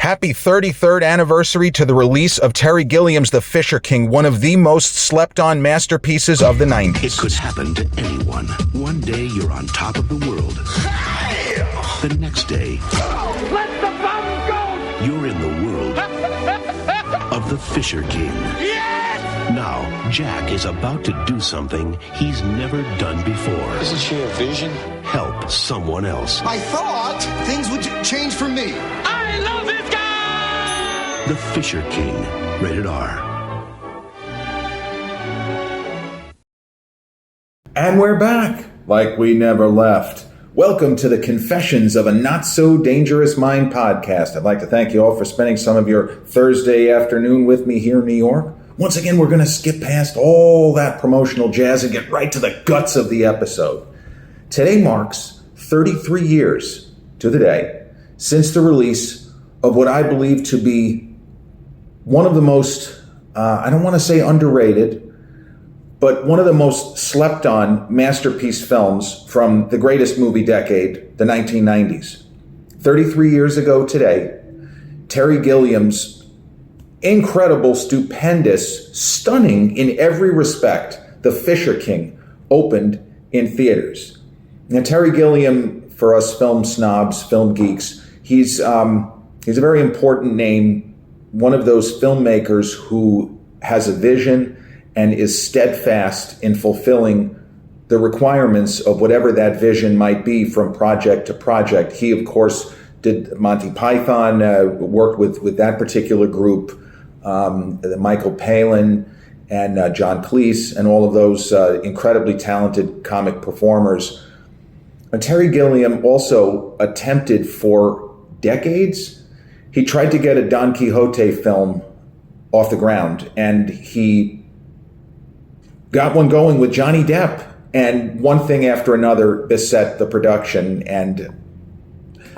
Happy 33rd anniversary to the release of Terry Gilliam's The Fisher King, one of the most slept-on masterpieces of the 90s. It could happen to anyone. One day you're on top of the world. The next day, let the bomb go! You're in the world of The Fisher King. Yes! Now, Jack is about to do something he's never done before. Isn't she a vision? Help someone else. I thought things would change for me. I love this guy! The Fisher King. Rated R. And we're back, like we never left. Welcome to the Confessions of a Not-So-Dangerous Mind podcast. I'd like to thank you all for spending some of your Thursday afternoon with me here in New York. Once again, we're going to skip past all that promotional jazz and get right to the guts of the episode. Today marks 33 years to the day since the release of what I believe to be one of the most, I don't want to say underrated, but one of the most slept-on masterpiece films from the greatest movie decade, the 1990s. 33 years ago today, Terry Gilliam's incredible, stupendous, stunning in every respect, The Fisher King opened in theaters. Now, Terry Gilliam, for us film snobs, film geeks, he's a very important name, one of those filmmakers who has a vision and is steadfast in fulfilling the requirements of whatever that vision might be from project to project. He, of course, did Monty Python, worked with that particular group, Michael Palin and John Cleese, and all of those incredibly talented comic performers. And Terry Gilliam also attempted for decades, he tried to get a Don Quixote film off the ground, and he got one going with Johnny Depp, and one thing after another beset the production. And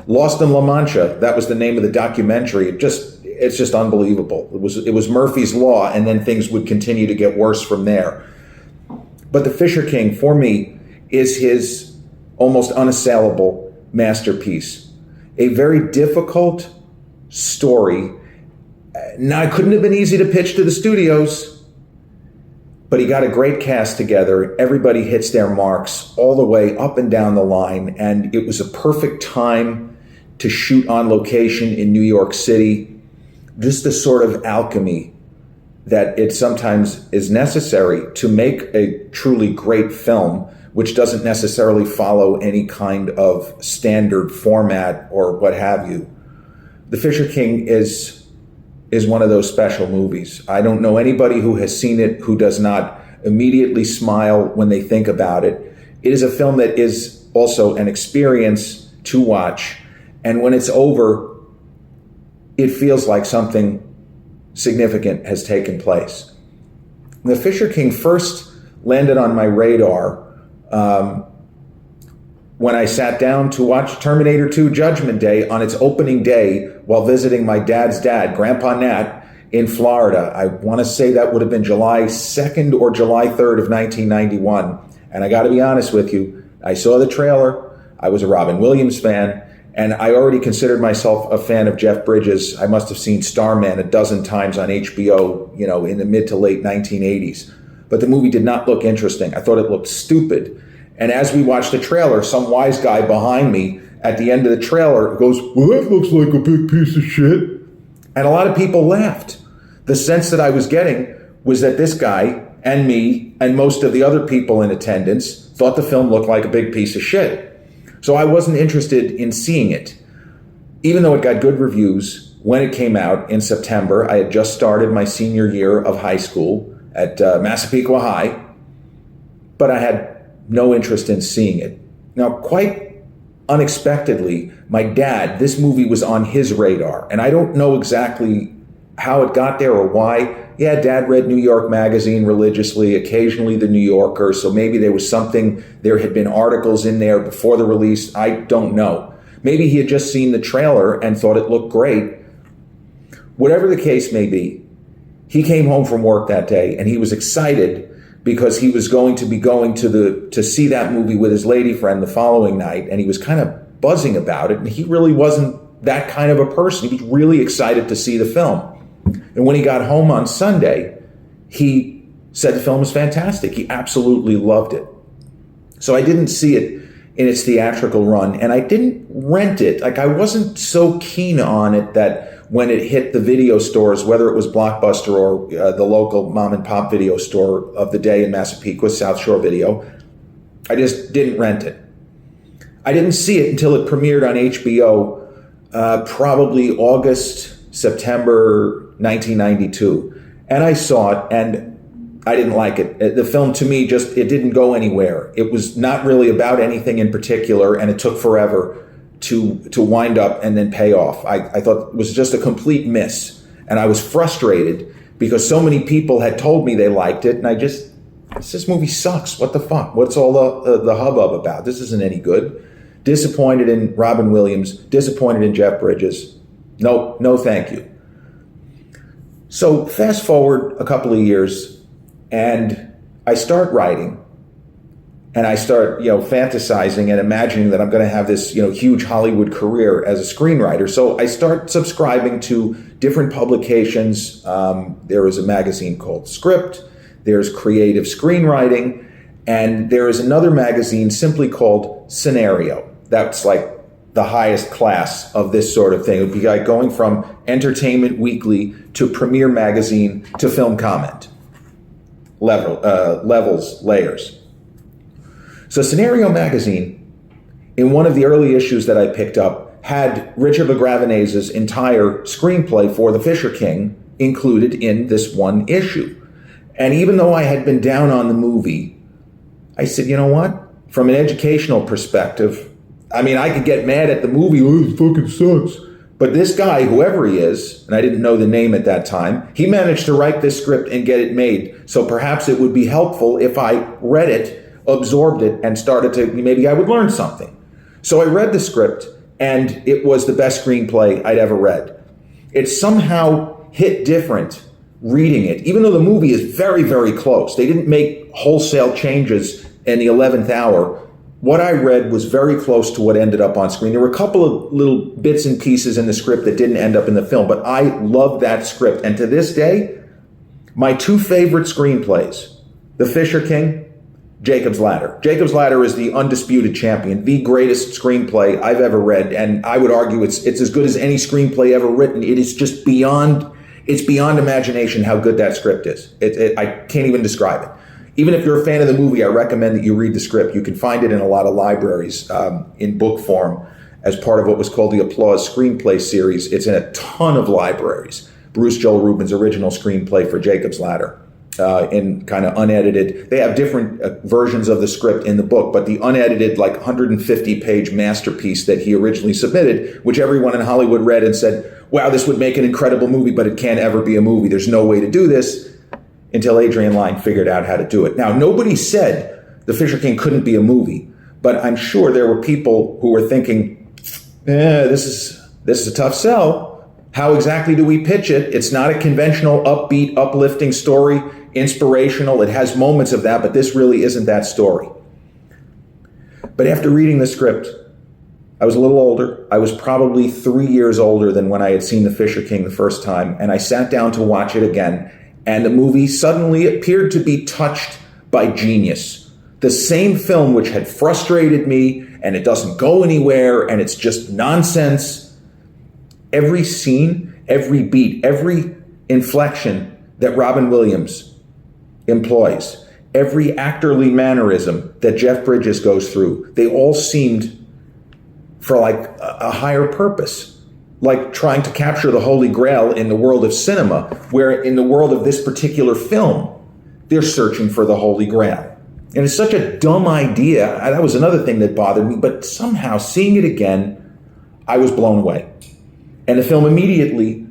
Lost in La Mancha, that was the name of the documentary. It's just unbelievable. It was Murphy's Law, and then things would continue to get worse from there. But The Fisher King, for me, is his almost unassailable masterpiece. A very difficult story. Now, it couldn't have been easy to pitch to the studios, but he got a great cast together. Everybody hits their marks all the way up and down the line, and it was a perfect time to shoot on location in New York City. Just the sort of alchemy that it sometimes is necessary to make a truly great film, which doesn't necessarily follow any kind of standard format or what have you. The Fisher King is one of those special movies. I don't know anybody who has seen it who does not immediately smile when they think about it. It is a film that is also an experience to watch, and when it's over, it feels like something significant has taken place. The Fisher King first landed on my radar when I sat down to watch Terminator 2 Judgment Day on its opening day while visiting my dad's dad, Grandpa Nat, in Florida. I want to say that would have been July 2nd or July 3rd of 1991. And I got to be honest with you, I saw the trailer, I was a Robin Williams fan, and I already considered myself a fan of Jeff Bridges. I must have seen Starman a dozen times on HBO, in the mid to late 1980s. But the movie did not look interesting. I thought it looked stupid. And as we watched the trailer, some wise guy behind me at the end of the trailer goes, "Well, that looks like a big piece of shit." And a lot of people laughed. The sense that I was getting was that this guy and me and most of the other people in attendance thought the film looked like a big piece of shit. So I wasn't interested in seeing it. Even though it got good reviews when it came out in September, I had just started my senior year of high school at Massapequa High, but I had no interest in seeing it. Now, quite unexpectedly, my dad, this movie was on his radar, and I don't know exactly how it got there or why. Yeah, Dad read New York Magazine religiously, occasionally the New Yorker, so maybe there was something, there had been articles in there before the release, I don't know. Maybe he had just seen the trailer and thought it looked great. Whatever the case may be, he came home from work that day and he was excited because he was going to see that movie with his lady friend the following night, and he was kind of buzzing about it, and he really wasn't that kind of a person. He was really excited to see the film. And when he got home on Sunday, he said the film was fantastic. He absolutely loved it. So I didn't see it in its theatrical run, and I didn't rent it. Like, I wasn't so keen on it that when it hit the video stores, whether it was Blockbuster or the local mom and pop video store of the day in Massapequa, South Shore Video, I just didn't rent it. I didn't see it until it premiered on HBO, probably August, September 1992. And I saw it, and I didn't like it. The film, to me, it didn't go anywhere. It was not really about anything in particular, and it took forever to wind up and then pay off. I thought it was just a complete miss. And I was frustrated because so many people had told me they liked it, and this movie sucks. What the fuck? What's all the hubbub about? This isn't any good. Disappointed in Robin Williams, disappointed in Jeff Bridges. No, thank you. So fast forward a couple of years, and I start writing, and I start, fantasizing and imagining that I'm going to have this, huge Hollywood career as a screenwriter. So I start subscribing to different publications. There is a magazine called Script. There's Creative Screenwriting, and there is another magazine simply called Scenario. That's like the highest class of this sort of thing. It would be like going from Entertainment Weekly to Premiere Magazine to Film Comment. Layers. So Scenario Magazine, in one of the early issues that I picked up, had Richard LaGravenese's entire screenplay for The Fisher King included in this one issue. And even though I had been down on the movie, I said, you know what? From an educational perspective, I could get mad at the movie, it fucking sucks. But this guy, whoever he is, and I didn't know the name at that time, he managed to write this script and get it made. So perhaps it would be helpful if I read it, absorbed it, and started to, maybe I would learn something. So I read the script, and it was the best screenplay I'd ever read. It somehow hit different reading it, even though the movie is very, very close. They didn't make wholesale changes in the 11th hour. What I read was very close to what ended up on screen. There were a couple of little bits and pieces in the script that didn't end up in the film, but I loved that script. And to this day, my two favorite screenplays, The Fisher King, Jacob's Ladder. Jacob's Ladder is the undisputed champion, the greatest screenplay I've ever read, and I would argue it's as good as any screenplay ever written. It is just beyond imagination how good that script is. I can't even describe it. Even if you're a fan of the movie, I recommend that you read the script. You can find it in a lot of libraries in book form as part of what was called the Applause Screenplay Series. It's in a ton of libraries. Bruce Joel Rubin's original screenplay for Jacob's Ladder in kind of unedited. They have different versions of the script in the book, but the unedited, like 150-page masterpiece that he originally submitted, which everyone in Hollywood read and said, wow, this would make an incredible movie, but it can't ever be a movie. There's no way to do this. Until Adrian Lyne figured out how to do it. Now, nobody said The Fisher King couldn't be a movie, but I'm sure there were people who were thinking, this is a tough sell. How exactly do we pitch it? It's not a conventional, upbeat, uplifting story, inspirational. It has moments of that, but this really isn't that story. But after reading the script, I was a little older. I was probably 3 years older than when I had seen The Fisher King the first time, and I sat down to watch it again. And the movie suddenly appeared to be touched by genius. The same film which had frustrated me, and it doesn't go anywhere, and it's just nonsense. Every scene, every beat, every inflection that Robin Williams employs, every actorly mannerism that Jeff Bridges goes through, they all seemed for like a higher purpose. Like trying to capture the Holy Grail in the world of cinema, where in the world of this particular film, they're searching for the Holy Grail. And it's such a dumb idea. That was another thing that bothered me, but somehow seeing it again, I was blown away. And the film immediately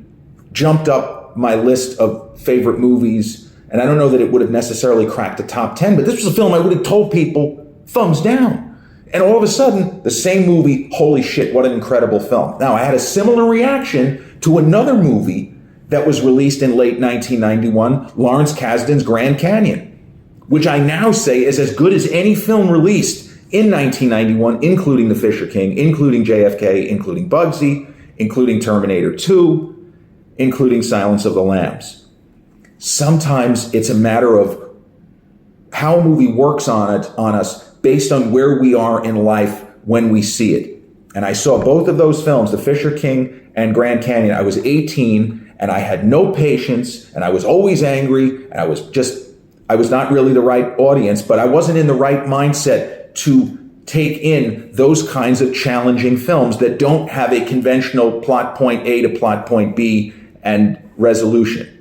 jumped up my list of favorite movies. And I don't know that it would have necessarily cracked the top 10, but this was a film I would have told people, thumbs down. And all of a sudden, the same movie, holy shit, what an incredible film. Now, I had a similar reaction to another movie that was released in late 1991, Lawrence Kasdan's Grand Canyon, which I now say is as good as any film released in 1991, including The Fisher King, including JFK, including Bugsy, including Terminator 2, including Silence of the Lambs. Sometimes it's a matter of how a movie works on us based on where we are in life when we see it. And I saw both of those films, The Fisher King and Grand Canyon. I was 18 and I had no patience and I was always angry and I was not really the right audience, but I wasn't in the right mindset to take in those kinds of challenging films that don't have a conventional plot point A to plot point B and resolution.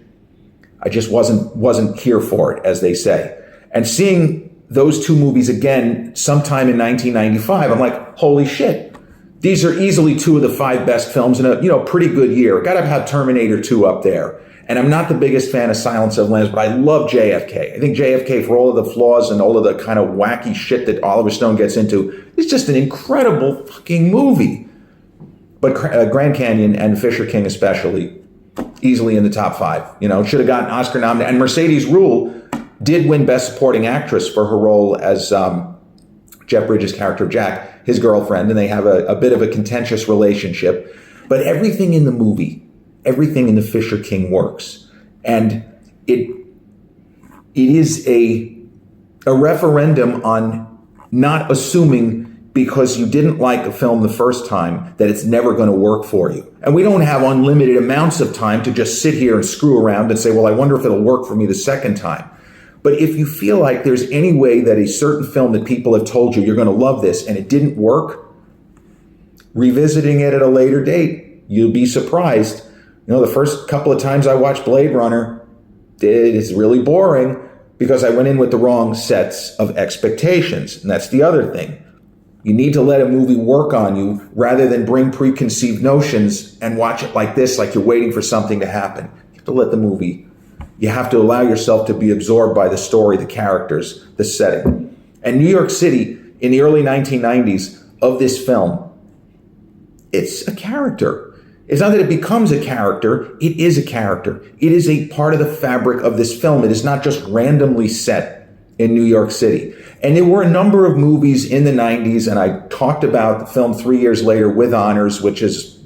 I just wasn't here for it, as they say. And seeing those two movies again sometime in 1995, I'm like, holy shit. These are easily two of the 5 best films in a pretty good year. Got to have Terminator 2 up there. And I'm not the biggest fan of Silence of the Lambs, but I love JFK. I think JFK, for all of the flaws and all of the kind of wacky shit that Oliver Stone gets into, is just an incredible fucking movie. But Grand Canyon and Fisher King especially, easily in the top 5. Should have gotten Oscar nominated. And Mercedes Ruehl did win Best Supporting Actress for her role as Jeff Bridges' character Jack, his girlfriend, and they have a bit of a contentious relationship. But everything in the movie, everything in The Fisher King works. And it is a referendum on not assuming because you didn't like a film the first time that it's never going to work for you. And we don't have unlimited amounts of time to just sit here and screw around and say, well, I wonder if it'll work for me the second time. But if you feel like there's any way that a certain film that people have told you you're going to love this and it didn't work, revisiting it at a later date, you'll be surprised. The first couple of times I watched Blade Runner, it is really boring because I went in with the wrong sets of expectations. And that's the other thing. You need to let a movie work on you rather than bring preconceived notions and watch it like this, like you're waiting for something to happen. You have to let the movie, you have to allow yourself to be absorbed by the story, the characters, the setting. And New York City in the early 1990s of this film, it's a character. It's not that it becomes a character, it is a character. It is a part of the fabric of this film. It is not just randomly set in New York City. And there were a number of movies in the 90s, and I talked about the film 3 years later, With Honors, which is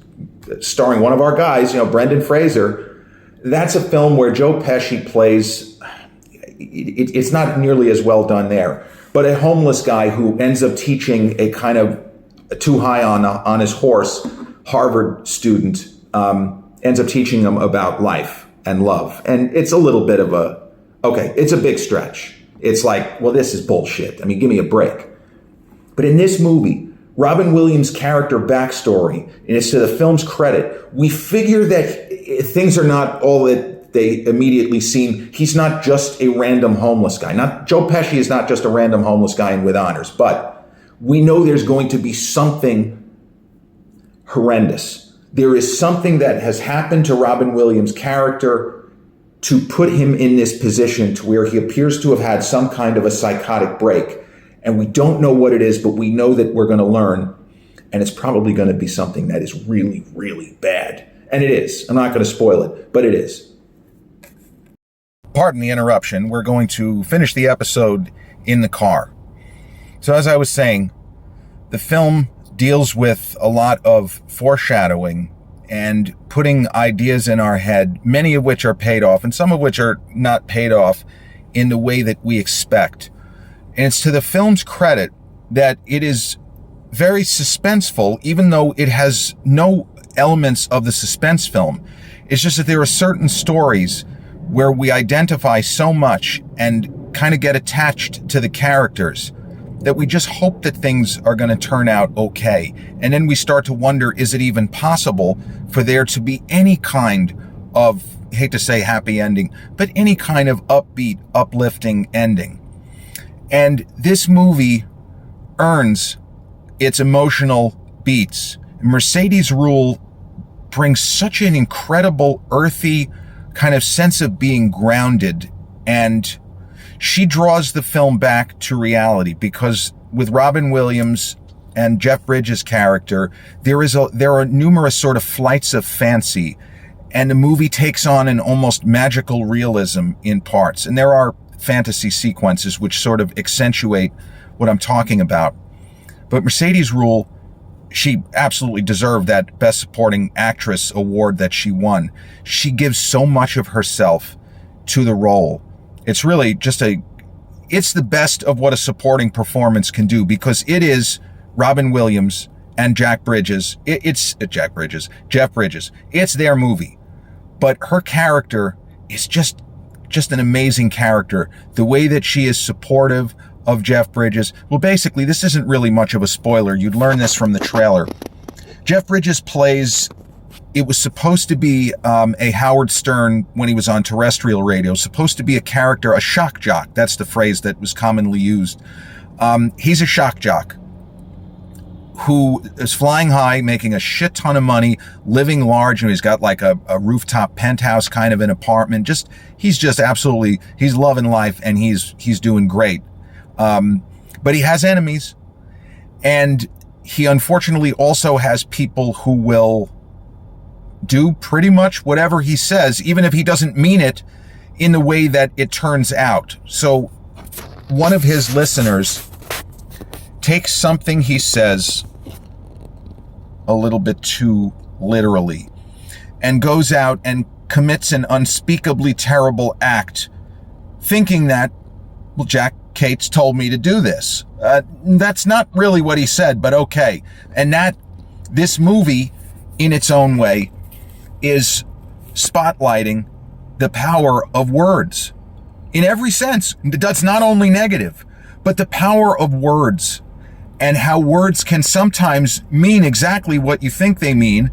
starring one of our guys, Brendan Fraser. That's a film where Joe Pesci plays, it's not nearly as well done there, but a homeless guy who ends up teaching a kind of too high on his horse Harvard student, ends up teaching him about life and love. And it's a little bit of it's a big stretch. It's like, well, this is bullshit. I mean, give me a break. But in this movie, Robin Williams' character backstory, and it's to the film's credit, we figure that things are not all that they immediately seem. He's not just a random homeless guy. Joe Pesci is not just a random homeless guy in With Honors, but we know there's going to be something horrendous. There is something that has happened to Robin Williams' character to put him in this position to where he appears to have had some kind of a psychotic break. And we don't know what it is, but we know that we're going to learn. And it's probably going to be something that is really, really bad. And it is. I'm not going to spoil it, but it is. Pardon the interruption. We're going to finish the episode in the car. So as I was saying, the film deals with a lot of foreshadowing and putting ideas in our head, many of which are paid off and some of which are not paid off in the way that we expect. And it's to the film's credit that it is very suspenseful, even though it has no elements of the suspense film. It's just that there are certain stories where we identify so much and kind of get attached to the characters that we just hope that things are going to turn out okay. And then we start to wonder, is it even possible for there to be any kind of, I hate to say happy ending, but any kind of upbeat, uplifting ending? And this movie earns its emotional beats. Mercedes Ruehl brings such an incredible, earthy kind of sense of being grounded, and she draws the film back to reality, because with Robin Williams and Jeff Bridges' character, there are numerous sort of flights of fancy, and the movie takes on an almost magical realism in parts. And there are fantasy sequences which sort of accentuate what I'm talking about. But Mercedes Ruehl she absolutely deserved that Best Supporting Actress award that she won. She gives so much of herself to the role. It's really just it's the best of what a supporting performance can do, because it is Robin Williams and Jeff Bridges. It's their movie. But her character is just an amazing character. The way that she is supportive of Jeff Bridges. Well, basically, this isn't really much of a spoiler. You'd learn this from the trailer. Jeff Bridges plays, it was supposed to be a Howard Stern, when he was on terrestrial radio, supposed to be a character, a shock jock. That's the phrase that was commonly used. He's a shock jock who is flying high, making a shit ton of money, living large, and he's got like a rooftop penthouse kind of an apartment. He's loving life, and he's doing great. But he has enemies, and he unfortunately also has people who will do pretty much whatever he says, even if he doesn't mean it in the way that it turns out. So one of his listeners takes something he says a little bit too literally and goes out and commits an unspeakably terrible act, thinking that, well, Jack Cates told me to do this. That's not really what he said, but okay. And this movie, in its own way, is spotlighting the power of words in every sense. That's not only negative, but the power of words, and how words can sometimes mean exactly what you think they mean,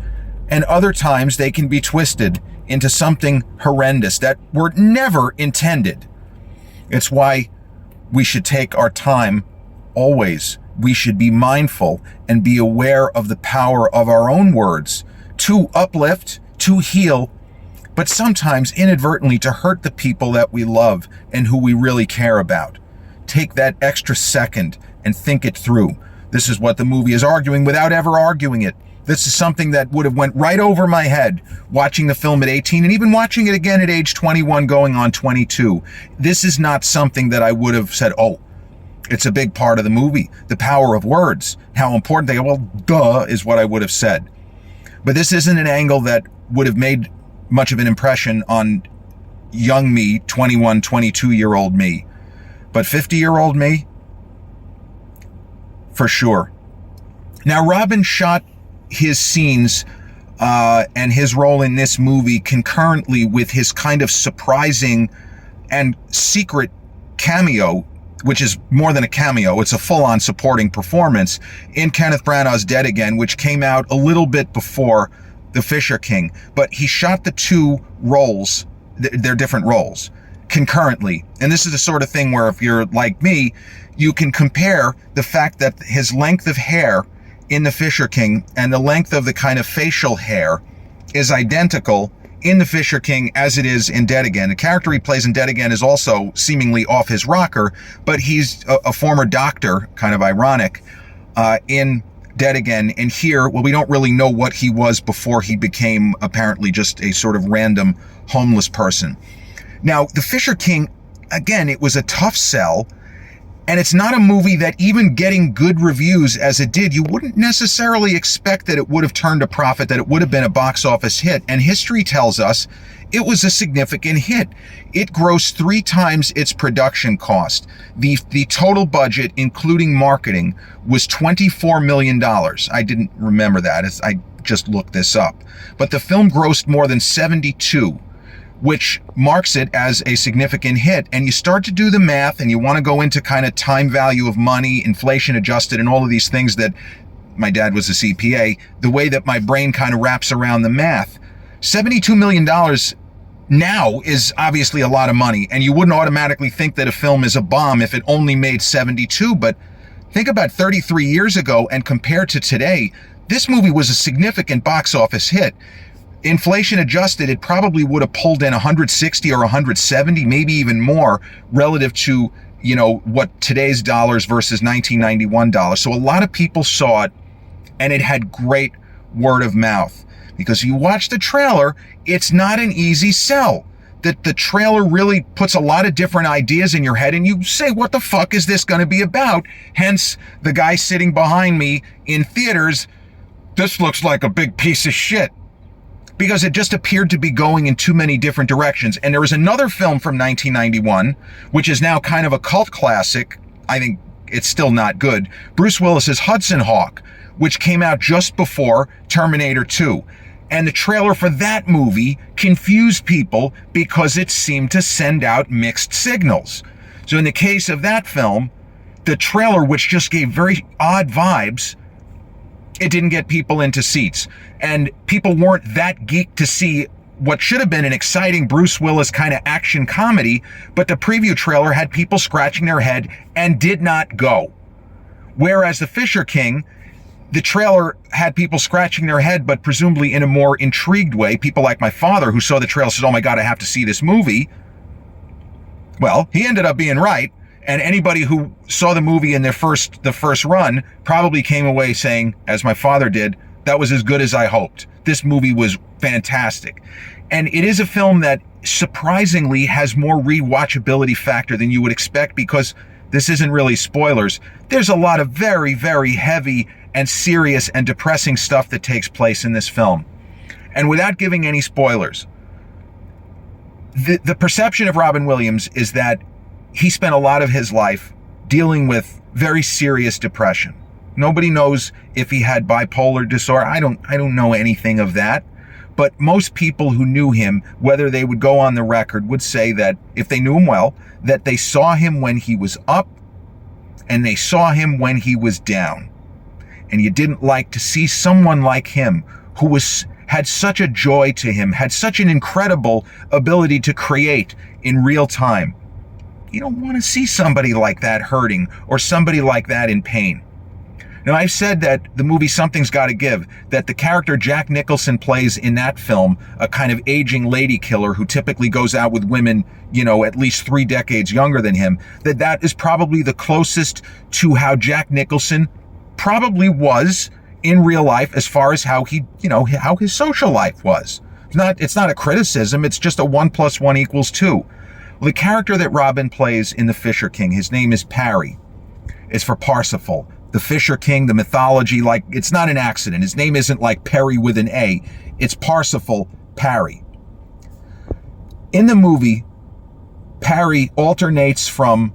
and other times they can be twisted into something horrendous that were never intended. It's why we should take our time always. We should be mindful and be aware of the power of our own words to uplift, to heal, but sometimes inadvertently to hurt the people that we love and who we really care about. Take that extra second and think it through. This is what the movie is arguing without ever arguing it. This is something that would have went right over my head watching the film at 18, and even watching it again at age 21 going on 22. This is not something that I would have said, oh, it's a big part of the movie. The power of words, how important they are. Well, duh, is what I would have said. But this isn't an angle that would have made much of an impression on young me, 21, 22-year-old me. But 50-year-old me, for sure. Now, Robin shot his scenes and his role in this movie concurrently with his kind of surprising and secret cameo, which is more than a cameo, it's a full-on supporting performance in Kenneth Branagh's Dead Again, which came out a little bit before The Fisher King. But he shot the two roles, they're different roles, concurrently. And this is the sort of thing where, if you're like me, you can compare the fact that his length of hair in The Fisher King and the length of the kind of facial hair is identical in The Fisher King as it is in Dead Again. The character he plays in Dead Again is also seemingly off his rocker, but he's a former doctor, kind of ironic, in Dead Again. And here, well, we don't really know what he was before he became apparently just a sort of random homeless person. Now, The Fisher King, again, it was a tough sell. And it's not a movie that, even getting good reviews as it did, you wouldn't necessarily expect that it would have turned a profit, that it would have been a box office hit. And history tells us it was a significant hit. It grossed 3 times its production cost. The total budget, including marketing, was $24 million. I didn't remember that. I just looked this up. But the film grossed more than 72, which marks it as a significant hit. And you start to do the math, and you want to go into kind of time value of money, inflation adjusted, and all of these things that, my dad was a CPA, the way that my brain kind of wraps around the math. $72 million now is obviously a lot of money, and you wouldn't automatically think that a film is a bomb if it only made 72, but think about 33 years ago and compared to today, this movie was a significant box office hit. Inflation adjusted, it probably would have pulled in 160 or 170, maybe even more, relative to, what today's dollars versus 1991 dollars. So a lot of people saw it, and it had great word of mouth. Because you watch the trailer, it's not an easy sell. The trailer really puts a lot of different ideas in your head, and you say, what the fuck is this going to be about? Hence, the guy sitting behind me in theaters this looks like a big piece of shit. Because it just appeared to be going in too many different directions. And there was another film from 1991, which is now kind of a cult classic. I think it's still not good. Bruce Willis's Hudson Hawk, which came out just before Terminator 2. And the trailer for that movie confused people because it seemed to send out mixed signals. So in the case of that film, the trailer, which just gave very odd vibes, it didn't get people into seats. And people weren't that geeked to see what should have been an exciting Bruce Willis kind of action comedy, but the preview trailer had people scratching their head and did not go. Whereas The Fisher King, the trailer had people scratching their head, but presumably in a more intrigued way. People like my father, who saw the trailer, said, "Oh my God, I have to see this movie." Well, he ended up being right. And anybody who saw the movie in the first run probably came away saying, as my father did, that was as good as I hoped. This movie was fantastic. And it is a film that surprisingly has more rewatchability factor than you would expect, because this isn't really spoilers. There's a lot of very, very heavy and serious and depressing stuff that takes place in this film. And without giving any spoilers, the perception of Robin Williams is that he spent a lot of his life dealing with very serious depression. Nobody knows if he had bipolar disorder. I don't know anything of that. But most people who knew him, whether they would go on the record, would say that if they knew him well, that they saw him when he was up and they saw him when he was down. And you didn't like to see someone like him who had such a joy to him, had such an incredible ability to create in real time. You don't want to see somebody like that hurting or somebody like that in pain. Now, I've said that the movie Something's Gotta Give, that the character Jack Nicholson plays in that film, a kind of aging lady killer who typically goes out with women, at least 3 decades younger than him, that is probably the closest to how Jack Nicholson probably was in real life, as far as how how his social life was. It's not a criticism, it's just a 1 + 1 = 2. The character that Robin plays in The Fisher King, his name is Parry. It's for Parsifal. The Fisher King, the mythology, it's not an accident. His name isn't like Perry with an A. It's Parsifal Parry. In the movie, Parry alternates from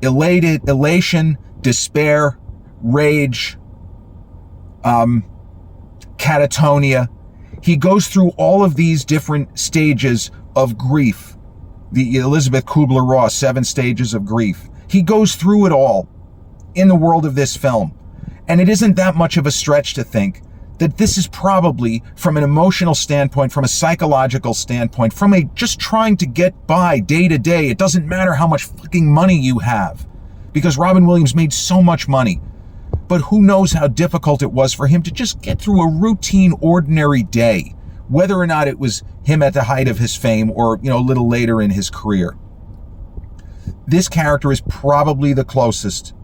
elation, despair, rage, catatonia. He goes through all of these different stages of grief. The Elizabeth Kubler-Ross 7 stages of grief. He goes through it all in the world of this film. And it isn't that much of a stretch to think that this is probably, from an emotional standpoint, from a psychological standpoint, from a just trying to get by day to day, it doesn't matter how much fucking money you have, because Robin Williams made so much money. But who knows how difficult it was for him to just get through a routine, ordinary day, whether or not it was him at the height of his fame or, a little later in his career. This character is probably the closest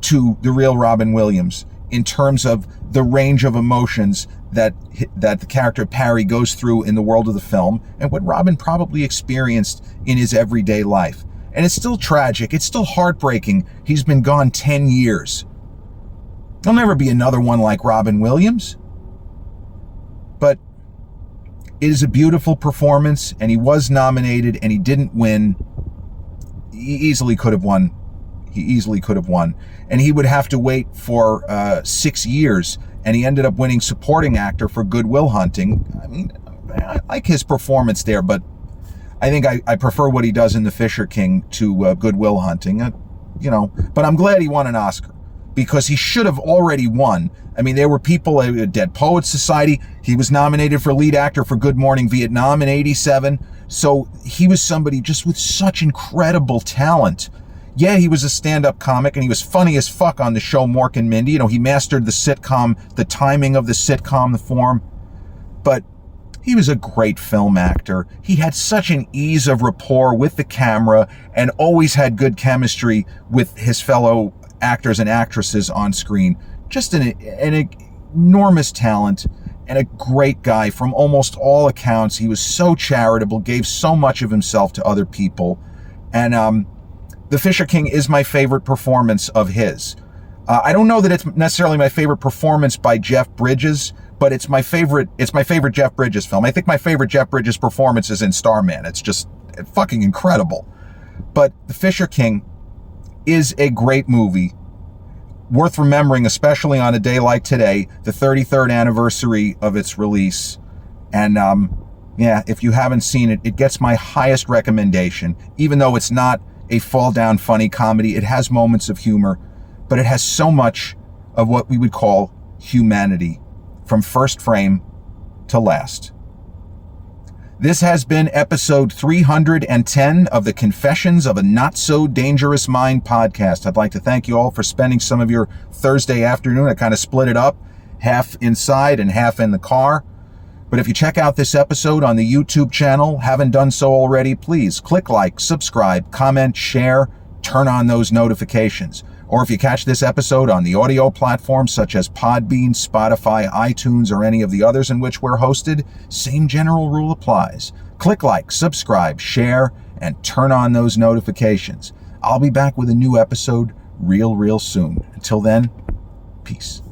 to the real Robin Williams in terms of the range of emotions that the character Parry goes through in the world of the film, and what Robin probably experienced in his everyday life. And it's still tragic. It's still heartbreaking. He's been gone 10 years. There'll never be another one like Robin Williams. But it is a beautiful performance, and he was nominated, and he didn't win. He easily could have won. And he would have to wait for 6 years, and he ended up winning supporting actor for Good Will Hunting. I mean, I like his performance there, but I think I prefer what he does in The Fisher King to Good Will Hunting. But I'm glad he won an Oscar, because he should have already won. I mean, there were people at Dead Poets Society. He was nominated for lead actor for Good Morning Vietnam in '87. So he was somebody just with such incredible talent. Yeah, he was a stand-up comic, and he was funny as fuck on the show Mork and Mindy. He mastered the sitcom, the timing of the sitcom, the form. But he was a great film actor. He had such an ease of rapport with the camera and always had good chemistry with his fellow actors and actresses on screen. Just an enormous talent and a great guy from almost all accounts. He was so charitable, gave so much of himself to other people. And The Fisher King is my favorite performance of his. I don't know that it's necessarily my favorite performance by Jeff Bridges, but it's my favorite Jeff Bridges film. I think my favorite Jeff Bridges performance is in Starman. It's just fucking incredible. But The Fisher King is a great movie, worth remembering, especially on a day like today, the 33rd anniversary of its release. And if you haven't seen it, it gets my highest recommendation. Even though it's not a fall-down funny comedy, it has moments of humor, but it has so much of what we would call humanity from first frame to last. This has been episode 310 of the Confessions of a Not So Dangerous Mind podcast. I'd like to thank you all for spending some of your Thursday afternoon. I kind of split it up, half inside and half in the car. But if you check out this episode on the YouTube channel, haven't done so already, please click like, subscribe, comment, share, turn on those notifications. Or if you catch this episode on the audio platforms such as Podbean, Spotify, iTunes, or any of the others in which we're hosted, same general rule applies. Click like, subscribe, share, and turn on those notifications. I'll be back with a new episode real soon. Until then, peace.